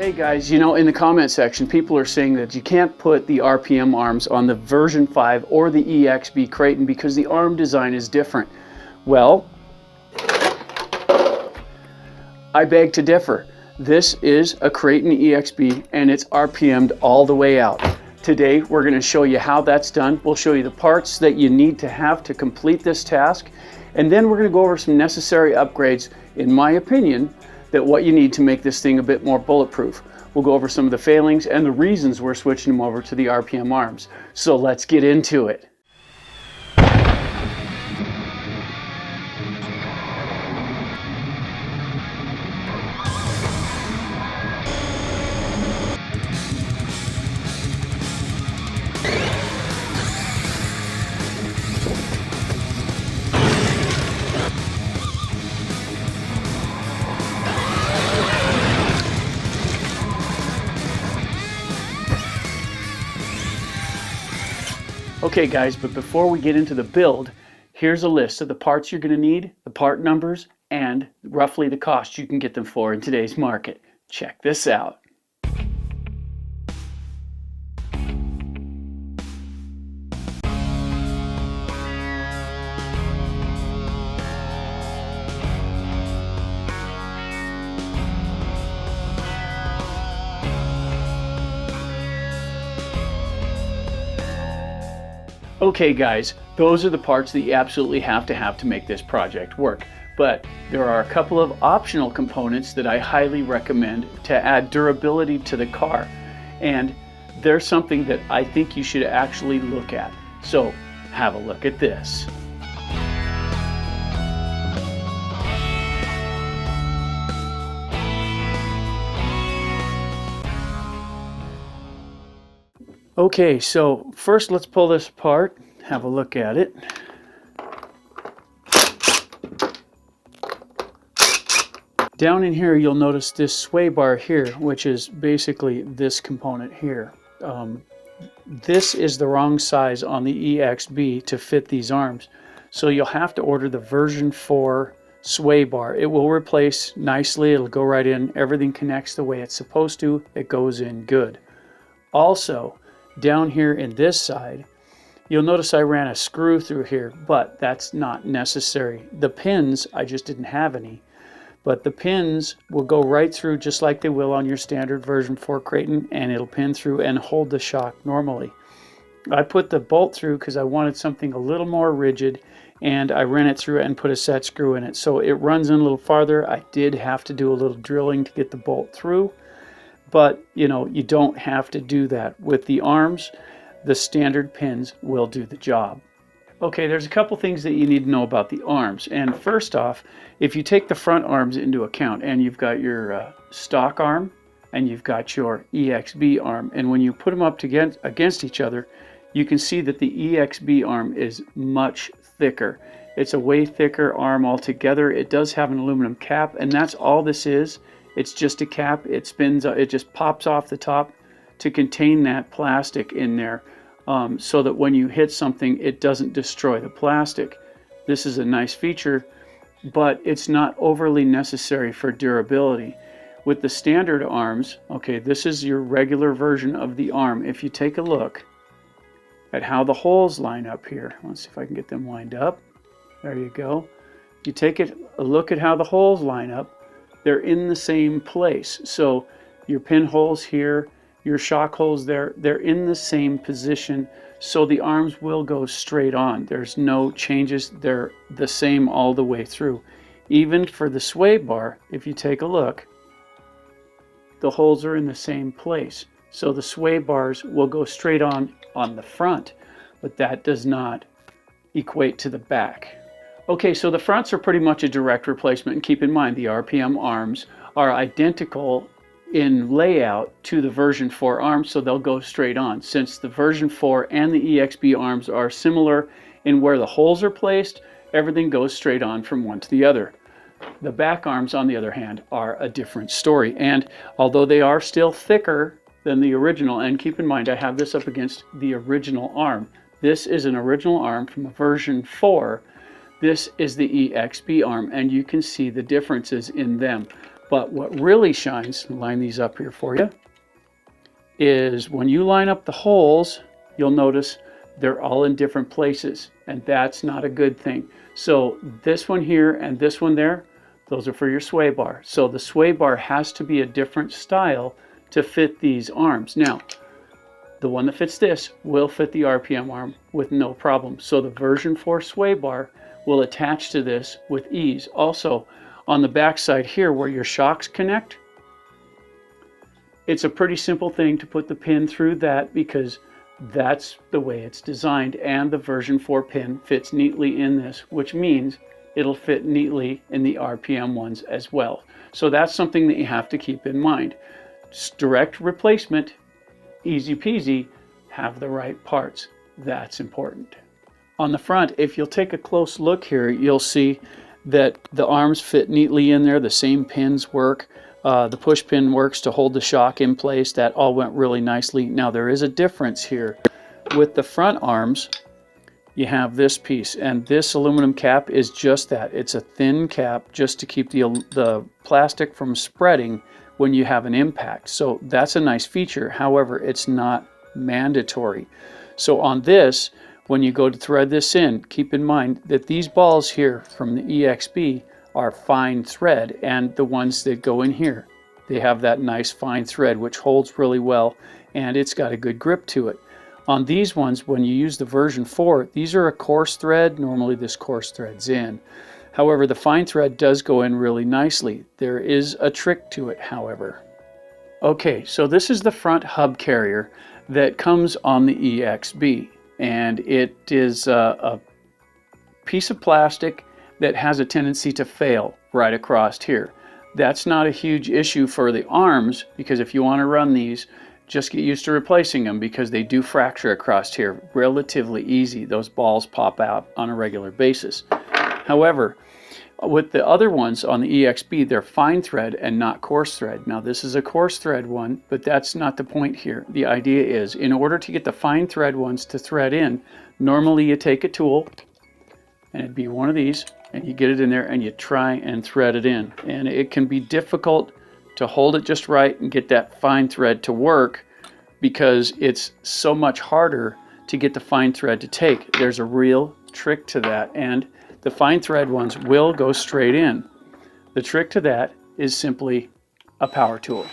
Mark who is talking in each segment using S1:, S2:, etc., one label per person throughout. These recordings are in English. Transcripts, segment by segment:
S1: Hey guys, in the comment section, people are saying that you can't put the RPM arms on the version 5 or the EXB Kraton because the arm design is different. Well, I beg to differ. This is a Kraton EXB and it's RPM'd all the way out. Today we're going to show you how that's done. We'll show you the parts that you need to have to complete this task, and then we're going to go over some necessary upgrades, in my opinion, that what you need to make this thing a bit more bulletproof. We'll go over some of the failings and the reasons we're switching them over to the RPM arms. So let's get into it. Okay guys, but before we get into the build, here's a list of the parts you're going to need, the part numbers, and roughly the cost you can get them for in today's market. Check this out. Okay guys, those are the parts that you absolutely have to make this project work. But there are a couple of optional components that I highly recommend to add durability to the car. And they're something that I think you should actually look at. So have a look at this. Okay, so first let's pull this apart, have a look at it. Down in here you'll notice this sway bar here, which is basically this component here. This is the wrong size on the EXB to fit these arms, so you'll have to order the version 4 sway bar. It will replace nicely, it'll go right in, everything connects the way it's supposed to, it goes in good. Also, down here in this side, you'll notice I ran a screw through here, but that's not necessary. The pins, I just didn't have any, but the pins will go right through just like they will on your standard version 4 Kraton, and it'll pin through and hold the shock normally. I put the bolt through because I wanted something a little more rigid, and I ran it through and put a set screw in it, so it runs in a little farther. I did have to do a little drilling to get the bolt through. But, you don't have to do that. With the arms, the standard pins will do the job. Okay, there's a couple things that you need to know about the arms. And first off, if you take the front arms into account, and you've got your stock arm, and you've got your EXB arm, and when you put them up against each other, you can see that the EXB arm is much thicker. It's a way thicker arm altogether. It does have an aluminum cap, and that's all this is. It's just a cap. It spins, it just pops off the top to contain that plastic in there, so that when you hit something, it doesn't destroy the plastic. This is a nice feature, but it's not overly necessary for durability. With the standard arms, okay, this is your regular version of the arm. If you take a look at how the holes line up here, let's see if I can get them lined up. There you go. You take a look at how the holes line up. They're in the same place. So your pinholes here, your shock holes there, they're in the same position. So the arms will go straight on. There's no changes. They're the same all the way through. Even for the sway bar, if you take a look, the holes are in the same place. So the sway bars will go straight on the front, but that does not equate to the back. Okay, so the fronts are pretty much a direct replacement, and keep in mind the RPM arms are identical in layout to the version 4 arms, so they'll go straight on. Since the version 4 and the EXB arms are similar in where the holes are placed, everything goes straight on from one to the other. The back arms, on the other hand, are a different story, and although they are still thicker than the original, and keep in mind I have this up against the original arm. This is an original arm from a version 4. This is the EXB arm, and you can see the differences in them. But what really shines, line these up here for you, is when you line up the holes, you'll notice they're all in different places, and that's not a good thing. So this one here and this one there, those are for your sway bar. So the sway bar has to be a different style to fit these arms. Now, the one that fits this will fit the RPM arm with no problem. So the version 4 sway bar will attach to this with ease. Also, on the back side here where your shocks connect, it's a pretty simple thing to put the pin through that because that's the way it's designed, and the version 4 pin fits neatly in this, which means it'll fit neatly in the RPM ones as well. So that's something that you have to keep in mind. Just direct replacement, easy peasy, have the right parts. That's important. On the front, if you'll take a close look here, you'll see that the arms fit neatly in there. The same pins work. The push pin works to hold the shock in place. That all went really nicely. Now there is a difference here. With the front arms, you have this piece, and this aluminum cap is just that. It's a thin cap just to keep the plastic from spreading when you have an impact. So that's a nice feature. However, it's not mandatory. So on this, when you go to thread this in, keep in mind that these balls here from the EXB are fine thread, and the ones that go in here, they have that nice fine thread which holds really well, and it's got a good grip to it. On these ones, when you use the version 4, these are a coarse thread. Normally this coarse thread's in. However, the fine thread does go in really nicely. There is a trick to it, however. Okay, so this is the front hub carrier that comes on the EXB, and it is a piece of plastic that has a tendency to fail right across here. That's not a huge issue for the arms, because if you want to run these, just get used to replacing them, because they do fracture across here relatively easy. Those balls pop out on a regular basis. However, with the other ones on the EXB, they're fine thread and not coarse thread. Now this is a coarse thread one, but that's not the point here. The idea is, in order to get the fine thread ones to thread in, normally you take a tool, and it'd be one of these, and you get it in there and you try and thread it in. And it can be difficult to hold it just right and get that fine thread to work, because it's so much harder to get the fine thread to take. There's a real trick to that, and the fine thread ones will go straight in. The trick to that is simply a power tool,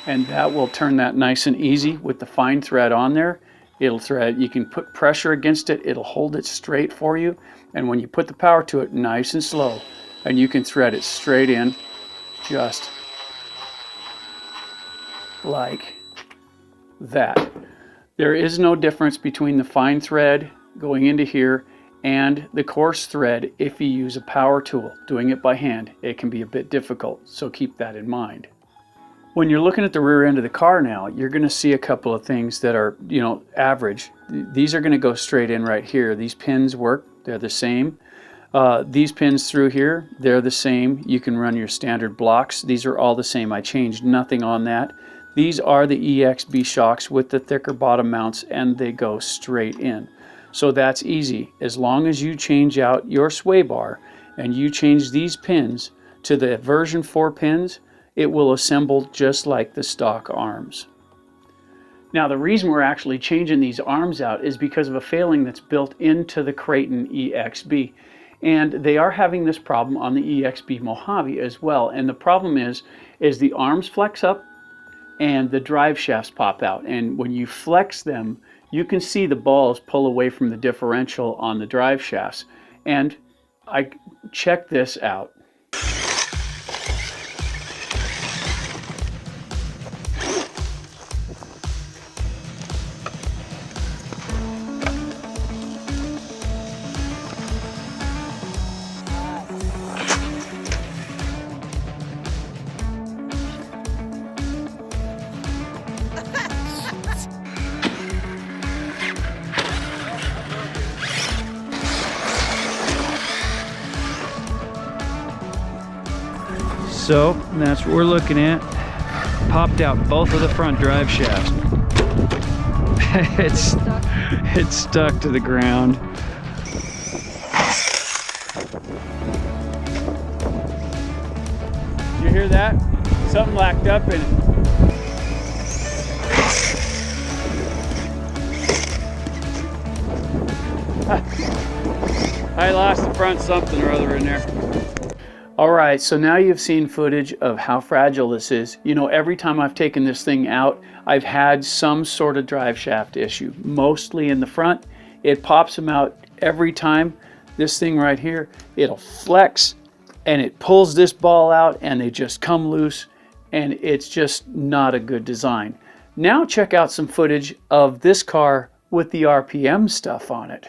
S1: and that will turn that nice and easy with the fine thread on there. It'll thread, you can put pressure against it, it'll hold it straight for you, and when you put the power to it, nice and slow, and you can thread it straight in, just like that. There is no difference between the fine thread going into here and the coarse thread if you use a power tool. Doing it by hand, it can be a bit difficult, so keep that in mind. When you're looking at the rear end of the car now, you're going to see a couple of things that are, average. These are going to go straight in right here. These pins work, they're the same. These pins through here, they're the same. You can run your standard blocks. These are all the same. I changed nothing on that. These are the EXB shocks with the thicker bottom mounts, and they go straight in. So that's easy. As long as you change out your sway bar and you change these pins to the version 4 pins, it will assemble just like the stock arms. Now the reason we're actually changing these arms out is because of a failing that's built into the Kraton EXB. And they are having this problem on the EXB Mojave as well. And the problem is the arms flex up and the drive shafts pop out. And when you flex them, you can see the balls pull away from the differential on the drive shafts. And I checked this out. So that's what we're looking at. Popped out both of the front drive shafts. It's stuck to the ground. You hear that? Something lacked up in it. I lost the front something or other in there. All right, so now you've seen footage of how fragile this is. You know, every time I've taken this thing out, I've had some sort of drive shaft issue, mostly in the front. It pops them out every time. This thing right here, it'll flex and it pulls this ball out and they just come loose, and it's just not a good design. Now check out some footage of this car with the RPM stuff on it.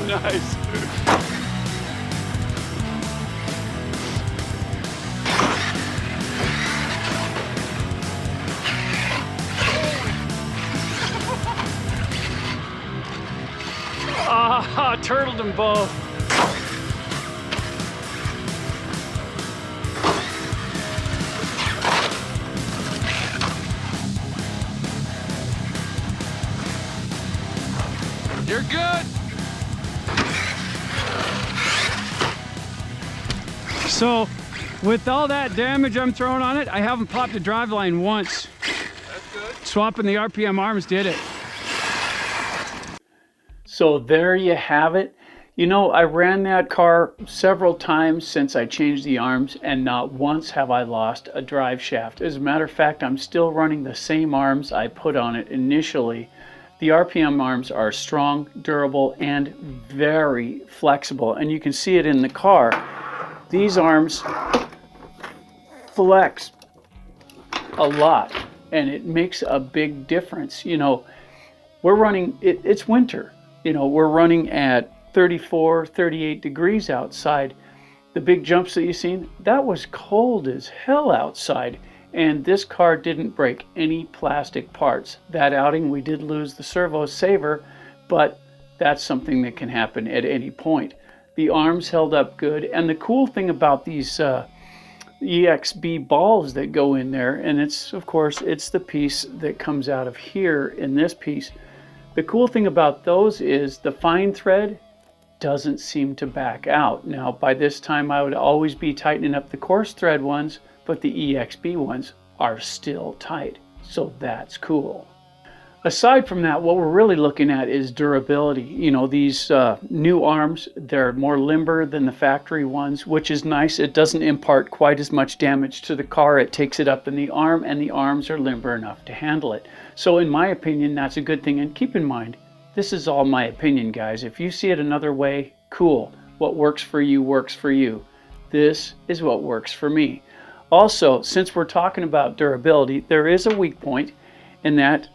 S1: Nice. Ah, turtled them both. You're good. So, with all that damage I'm throwing on it, I haven't popped a driveline once. That's good. Swapping the RPM arms did it. So there you have it. You know, I ran that car several times since I changed the arms, and not once have I lost a drive shaft. As a matter of fact, I'm still running the same arms I put on it initially. The RPM arms are strong, durable, and very flexible, and you can see it in the car. These arms flex a lot, and it makes a big difference. You know, we're running, it's winter. You know, we're running at 34, 38 degrees outside. The big jumps that you've seen, that was cold as hell outside, and this car didn't break any plastic parts. That outing, we did lose the servo saver, but that's something that can happen at any point. The arms held up good, and the cool thing about these EXB balls that go in there, and it's, of course, it's the piece that comes out of here in this piece. The cool thing about those is the fine thread doesn't seem to back out. Now, by this time, I would always be tightening up the coarse thread ones, but the EXB ones are still tight, so that's cool. Aside from that, what we're really looking at is durability. You know, these new arms, they're more limber than the factory ones, which is nice. It doesn't impart quite as much damage to the car. It takes it up in the arm, and the arms are limber enough to handle it. So in my opinion, that's a good thing. And keep in mind, this is all my opinion, guys. If you see it another way, cool. What works for you works for you. This is what works for me. Also, since we're talking about durability, there is a weak point, and that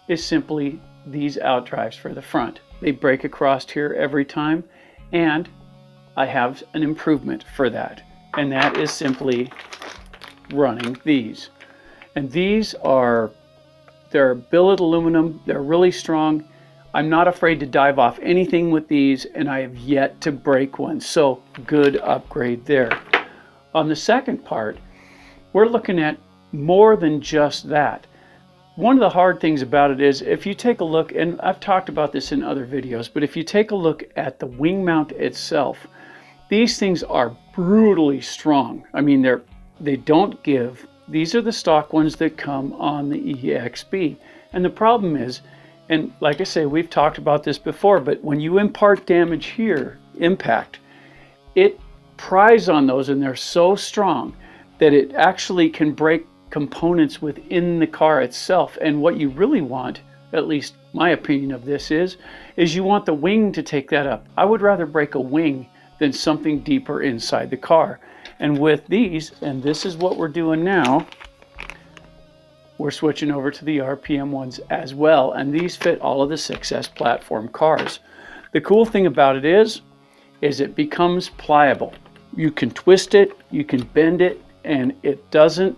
S1: is simply these outdrives for the front. They break across here every time, and I have an improvement for that, and that is simply running these. And these are, they're billet aluminum, they're really strong. I'm not afraid to dive off anything with these, and I have yet to break one, so good upgrade there. On the second part, we're looking at more than just that. One of the hard things about it is, if you take a look, and I've talked about this in other videos, but if you take a look at the wing mount itself, these things are brutally strong. I mean, they don't give. These are the stock ones that come on the EXB. And the problem is, and like I say, we've talked about this before, but when you impart damage here, impact, it pries on those, and they're so strong that it actually can break components within the car itself. And what you really want, at least my opinion of this is you want the wing to take that up. I would rather break a wing than something deeper inside the car. And with these, and this is what we're doing now, we're switching over to the RPM ones as well, and these fit all of the 6S platform cars. The cool thing about it is it becomes pliable. You can twist it, you can bend it, and it doesn't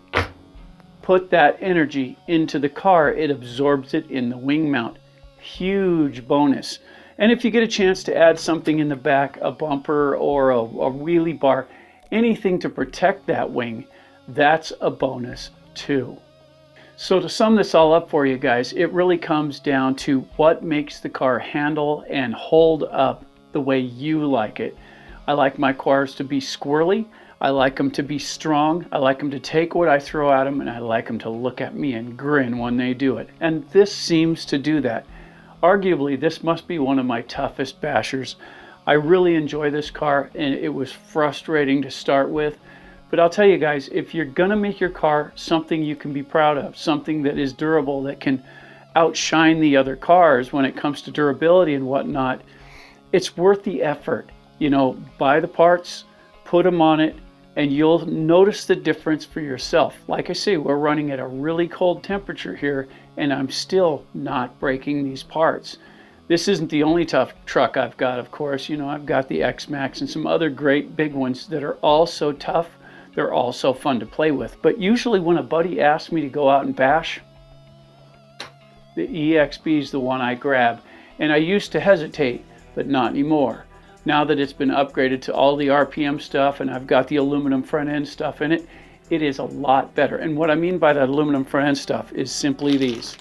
S1: put that energy into the car. It absorbs it in the wing mount. Huge bonus. And if you get a chance to add something in the back, a bumper or a wheelie bar, anything to protect that wing, that's a bonus too. So to sum this all up for you guys, it really comes down to what makes the car handle and hold up the way you like it. I like my cars to be squirrely. I like them to be strong. I like them to take what I throw at them, and I like them to look at me and grin when they do it. And this seems to do that. Arguably, this must be one of my toughest bashers. I really enjoy this car, and it was frustrating to start with. But I'll tell you guys, if you're gonna make your car something you can be proud of, something that is durable, that can outshine the other cars when it comes to durability and whatnot, it's worth the effort. You know, buy the parts, put them on it, and you'll notice the difference for yourself. Like I say, we're running at a really cold temperature here, and I'm still not breaking these parts. This isn't the only tough truck I've got, of course. You know, I've got the X-Max and some other great big ones that are also tough. They're also fun to play with. But usually when a buddy asks me to go out and bash, the EXB is the one I grab. And I used to hesitate, but not anymore. Now that it's been upgraded to all the RPM stuff and I've got the aluminum front end stuff in it, it is a lot better. And what I mean by that aluminum front end stuff is simply these.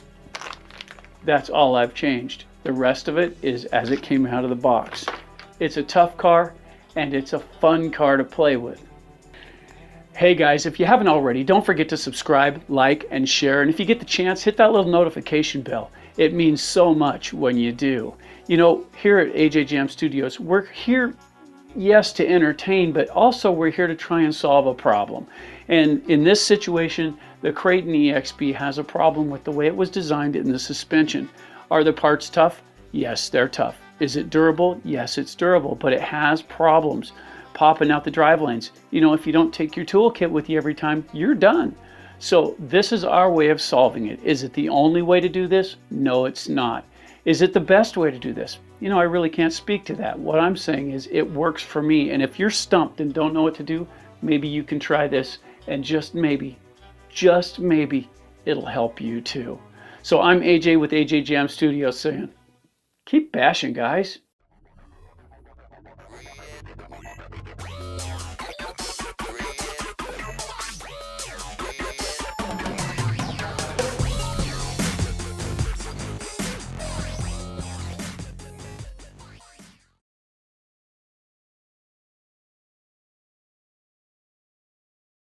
S1: That's all I've changed. The rest of it is as it came out of the box. It's a tough car and it's a fun car to play with. Hey guys, if you haven't already, don't forget to subscribe, like, and share. And if you get the chance, hit that little notification bell. It means so much when you do. You know, here at AJJAMStudios, we're here, yes, to entertain, but also we're here to try and solve a problem. And in this situation, the Kraton EXB has a problem with the way it was designed in the suspension. Are the parts tough? Yes, they're tough. Is it durable? Yes, it's durable, but it has problems. Popping out the drive lanes. You know, if you don't take your toolkit with you every time, you're done. So this is our way of solving it. Is it the only way to do this? No, it's not. Is it the best way to do this? You know, I really can't speak to that. What I'm saying is it works for me. And if you're stumped and don't know what to do, maybe you can try this, and just maybe, it'll help you too. So I'm AJ with AJJAMStudios saying, keep bashing, guys.